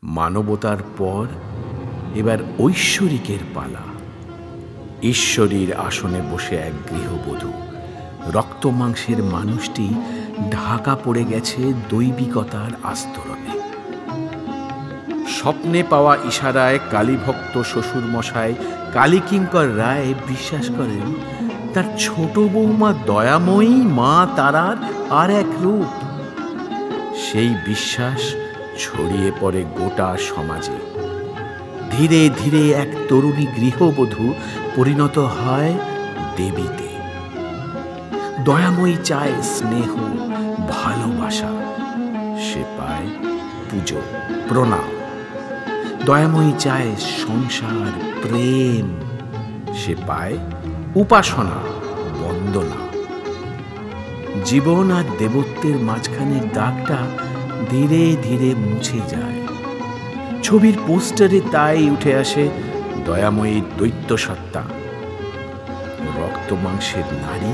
মানবতার পর এবার ঐশ্বরিকের পালা। ঈশ্বরীর আসনে বসে এক গৃহবধূ। রক্ত মাংসের মানুষটি ঢাকা পড়ে গেছে দৈবিকতার আস্তরণে। স্বপ্নে পাওয়া ইশারায় কালীভক্ত শ্বশুরমশাই কালীকিঙ্কর রায় বিশ্বাস করেন তার ছোট বৌমা দয়াময়ী মা তারার আর এক রূপ। সেই বিশ্বাস ছড়িয়ে পড়ে গোটা সমাজে। ধীরে ধীরে এক তরুণী গৃহবধূ পরিণত হয় দেবীতে। দয়াময়ী চায় স্নেহ, ভালোবাসা, সে পায় পুজো, প্রণাম। দয়াময়ী চায় সংসার, প্রেম, সে পায় উপাসনা, বন্দনা। জীবন আর দেবত্বের মাঝখানের দাগটা ধীরে ধীরে মুছে যায়। ছবির পোস্টারে তাই উঠে আসে দয়াময়ীর দৈত্য সত্তা, রক্ত মাংসের নারী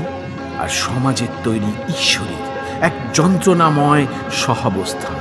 আর সমাজের তৈরি ঈশ্বরীর এক যন্ত্রণাময় সহাবস্থান।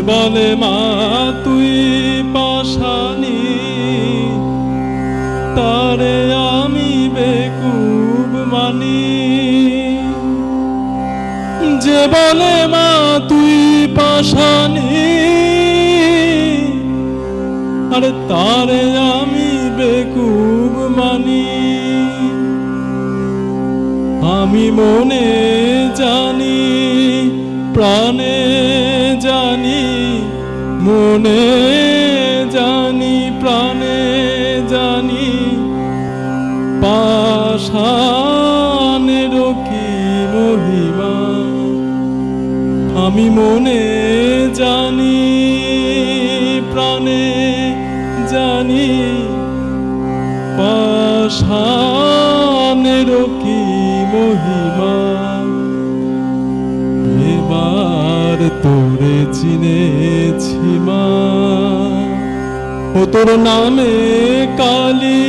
বলে মা তুই পাশানি, তারে আমি বেকুব মানি। যে বলে মা তুই পাশানি, আরে তারে আমি বেকুব মানি। আমি মনে জানি প্রাণে জানি, মনে জানি প্রাণে জানি, পাষাণের কি মহিমা। আমি মনে জানি প্রাণে জানি, পাষাণের কি মহিমা। এবার তোরে চিনেছি মা, ও তোর নামে কালী,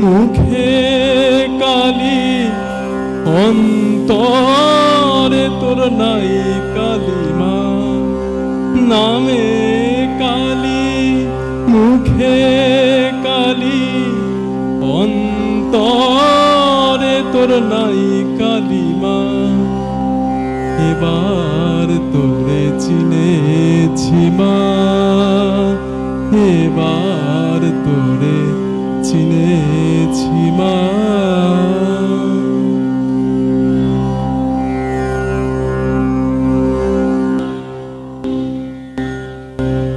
মুখে কালী, অন্তরে তোর নাই কালিমা। নামে কালী, মুখে কালী, অন্তরে তোর নাই কালিমা। এবার তোরে চিনেছি মা, এবার তোরে চিনেছি মা। মা